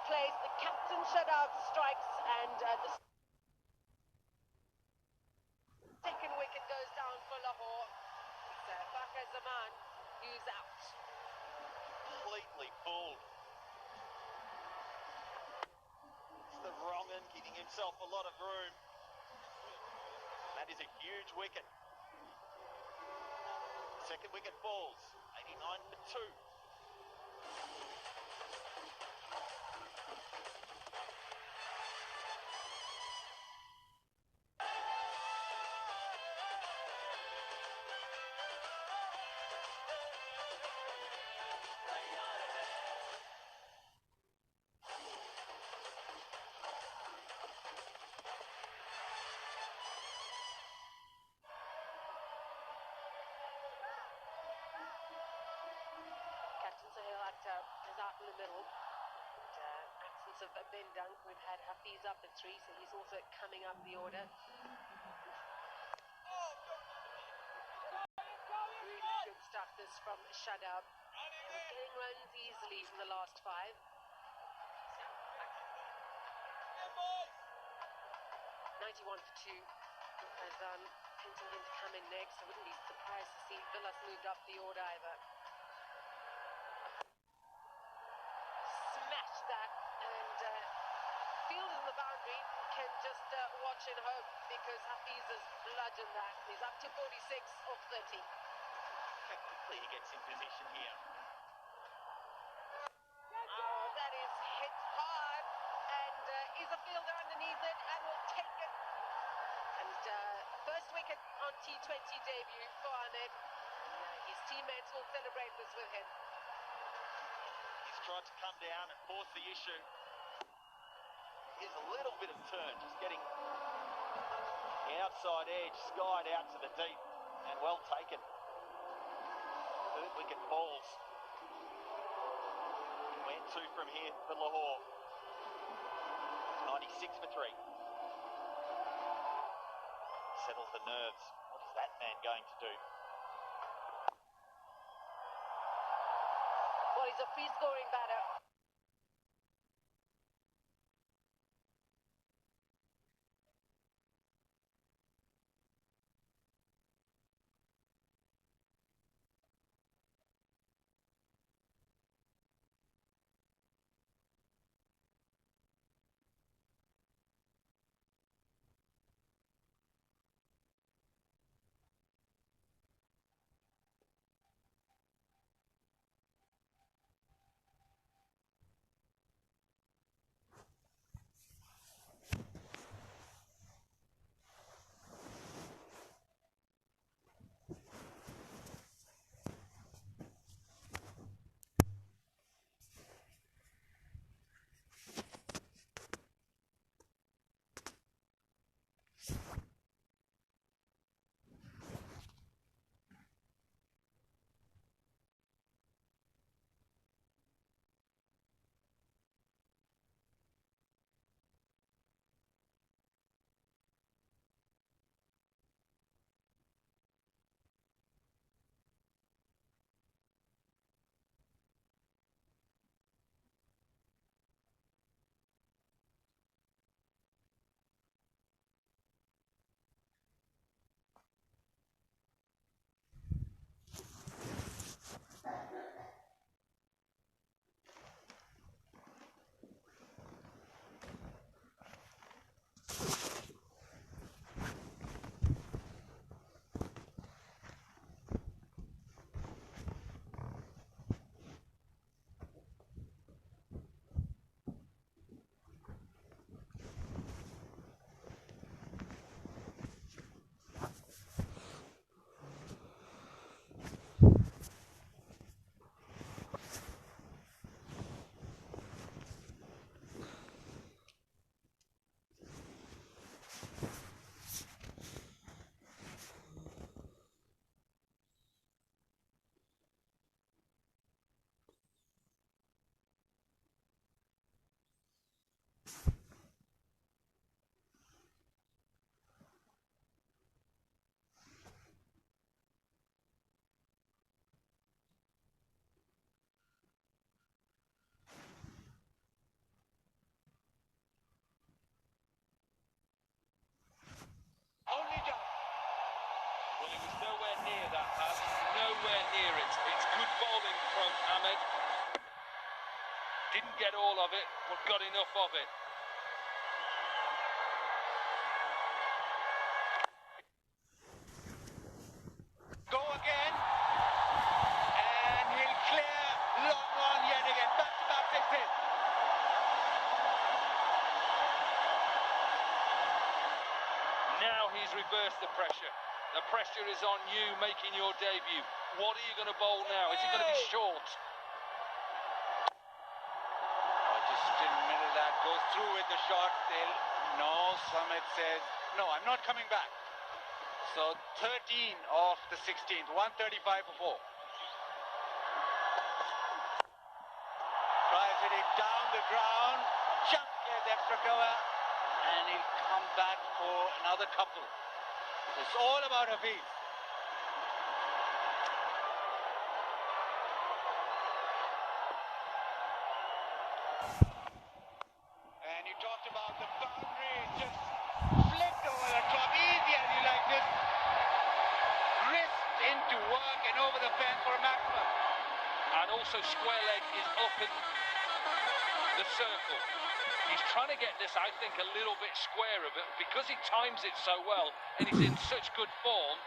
place. The captain shutout strikes, and the second wicket goes down for Lahore. It's Fakhar Zaman who's out. Completely pulled. It's the wrong end, giving himself a lot of room. That is a huge wicket. Second wicket falls, 89 for 2. Is out in the middle. And, absence of Ben Dunk, we've had Hafiz up at 3, so he's also coming up the order. Really good stuff this from Shadab. Getting runs easily from the last 5. 91 for 2. As hinting him to come in next. I wouldn't be surprised to see Villas moved up the order either. Can just watch and hope, because Hafiz has bludgeoned that. He's up to 46 off 30. How quickly he gets in position here. Oh, that is hit hard, and is a fielder underneath it and will take it. And first wicket on T20 debut for Ahmed. His teammates will celebrate this with him. He's tried to come down and force the issue. Here's a little bit of turn, just getting the outside edge, skied out to the deep, and well taken. Third wicket falls. Went 2 from here for Lahore. 96 for 3. Settles the nerves. What is that man going to do? Well, he's a free-scoring batter. near that pass. Nowhere near it. It's good bowling from Ahmed. Didn't get all of it, but got enough of it. Go again. And he'll clear long on yet again. Back-to-back sixes. Now he's reversed the pressure. The pressure is on you making your debut. What are you going to bowl now? Is it going to be short? Just in the middle of that, goes through with the shot. No, Samit says, no, I'm not coming back. So 13 off the 16th, 135 for 4. Tries hitting down the ground, just gets extra cover, and he'll come back for another couple. It's all about Hafiz. And you talked about the boundary, just flicked over the top, easy as you like, just wrist into work and over the fence for a maximum. And also square leg is up in the circle. He's trying to get this, I think, a little bit squarer, but because he times it so well and he's in such good form,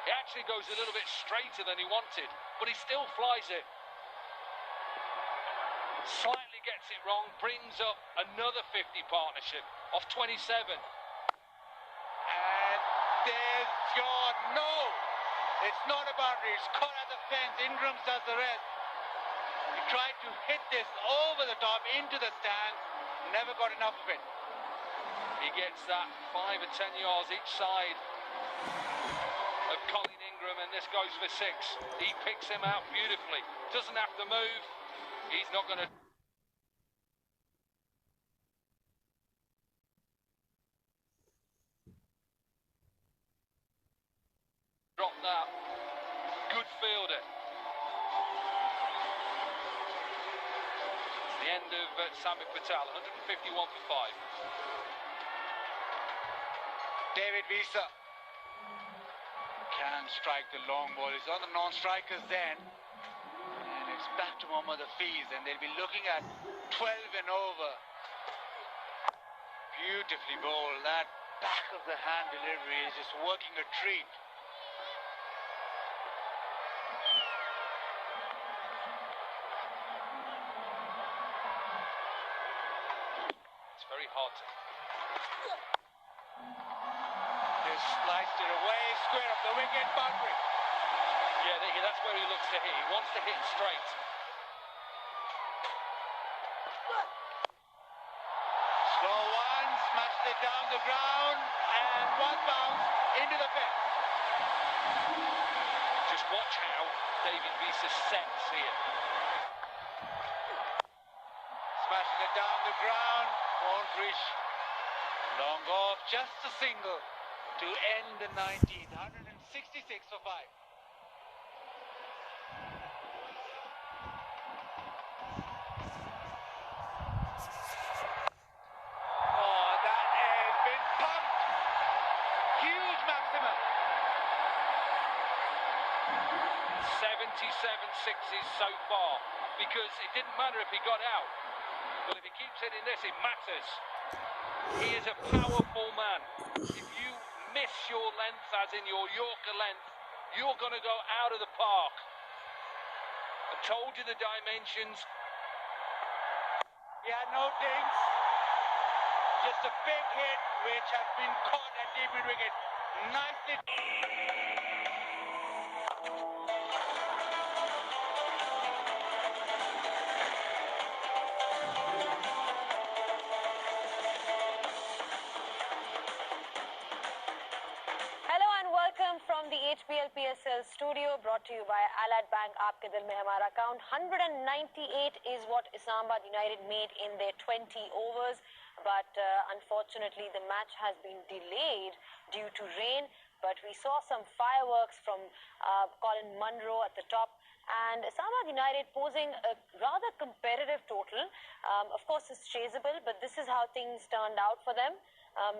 it actually goes a little bit straighter than he wanted, but he still flies it. Slightly gets it wrong, brings up another 50 partnership off 27. And there's your no. It's not a boundary, it's caught at the fence. Ingrams does the rest. He tried to hit this over the top into the stands, never got enough of it. He gets that 5 or 10 yards each side of Colin Ingram, and this goes for 6. He picks him out beautifully. Doesn't have to move. He's not going to drop that. Good fielder. It's the end of Samit Patel, 151 for 5. David Visa can strike the long ball. He's on the non-strikers then. And it's back to Mohammad Hafiz, and they'll be looking at 12 and over. Beautifully bowled. That back of the hand delivery is just working a treat. It's very hard to. Just sliced it away, square up the wicket, boundary. Yeah, that's where he looks to hit. He wants to hit straight. Slow one, smashed it down the ground, and one bounce into the fence. Just watch how David Visa sets here. Smashing it down the ground, won't reach. Long off, just a single to end the 19th, 166 for 5. Oh, that has been pumped. Huge maximum. 77 sixes so far, because it didn't matter if he got out. But if he keeps hitting this, it matters. He is a powerful man. If you miss your length, as in your Yorker length, you're going to go out of the park. I told you the dimensions. He had no dings. Just a big hit, which has been caught at deep mid wicket. Nicely. Hello and welcome from the HPL PSL studio, brought to you by Allied Bank. Aapke Dil Mein Hamara account. 198 is what Islamabad United made in their 20 overs. but unfortunately the match has been delayed due to rain. But we saw some fireworks from Colin Munro at the top, and Islamabad United posing a rather competitive total. Of course, it's chaseable, but this is how things turned out for them.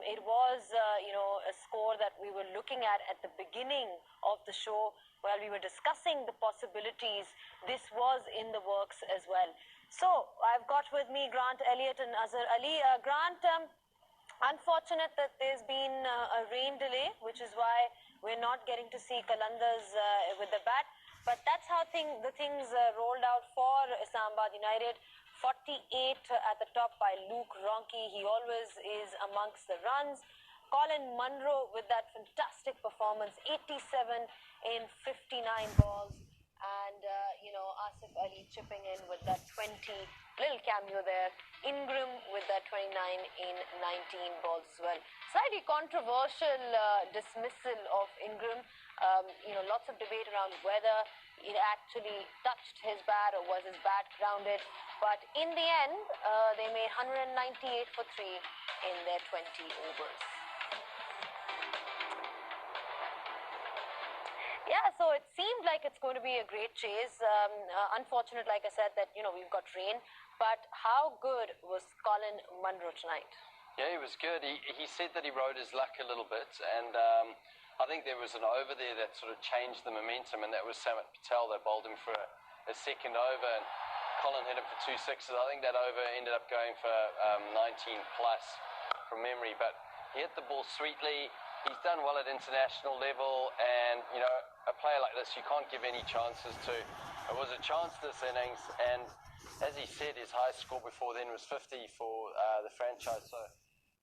It was, a score that we were looking at the beginning of the show while we were discussing the possibilities. This was in the works as well. So I've got with me Grant Elliott and Azhar Ali. Grant, unfortunate that there's been a rain delay, which is why we're not getting to see Qalandars with the bat. But that's how the things rolled out for Islamabad United. 48 at the top by Luke Ronchi. He always is amongst the runs. Colin Munro with that fantastic performance, 87 in 59 balls. And, Asif Ali chipping in with that 20, little cameo there. Ingram with that 29 in 19 balls as well. Slightly controversial dismissal of Ingram. Lots of debate around whether it actually touched his bat or was his bat grounded. But in the end, they made 198 for 3 in their 20 overs. Yeah, so it seemed like it's going to be a great chase. Unfortunate, like I said, that, we've got rain. But how good was Colin Munro tonight? Yeah, he was good. He said that he rode his luck a little bit. And I think there was an over there that sort of changed the momentum. And that was Samit Patel that bowled him for a second over. And Colin hit him for 2 sixes. I think that over ended up going for 19 plus from memory. But he hit the ball sweetly. He's done well at international level, and a player like this you can't give any chances to. It was a chance this innings, and as he said, his highest score before then was 50 for the franchise. So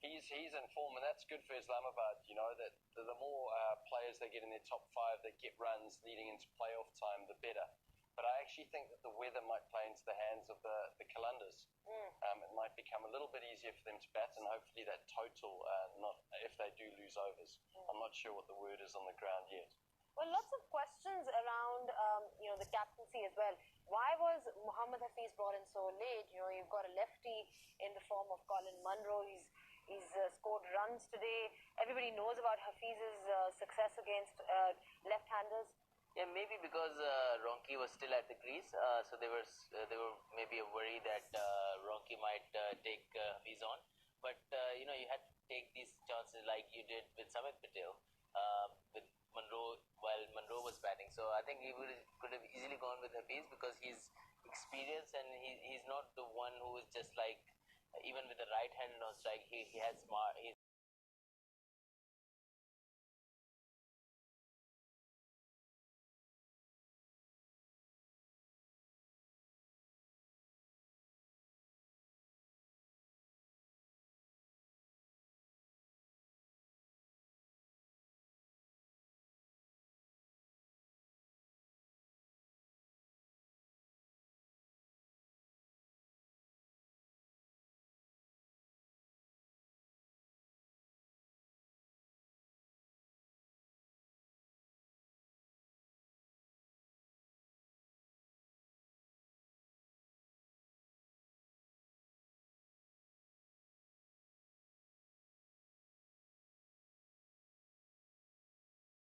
he's in form, and that's good for Islamabad. That the more players they get in their top 5 that get runs leading into playoff time, the better. But I actually think that the weather might play into the hands of the Qalandars. It might become a little bit easier for them to bat, and hopefully that total, not if they do lose overs. I'm not sure what the word is on the ground yet. Well, lots of questions around, the captaincy as well. Why was Mohammad Hafiz brought in so late? You've got a lefty in the form of Colin Munro. He's scored runs today. Everybody knows about Hafiz's success against left-handers. Yeah, maybe because Ronchi was still at the crease, so there were maybe a worry that Ronchi might take Hafiz on. But you had to take these chances like you did with Samit Patel with Munro while Munro was batting. So I think he could have easily gone with Hafiz because he's experienced and he's not the one who is just like even with the right hand on strike. He has smart.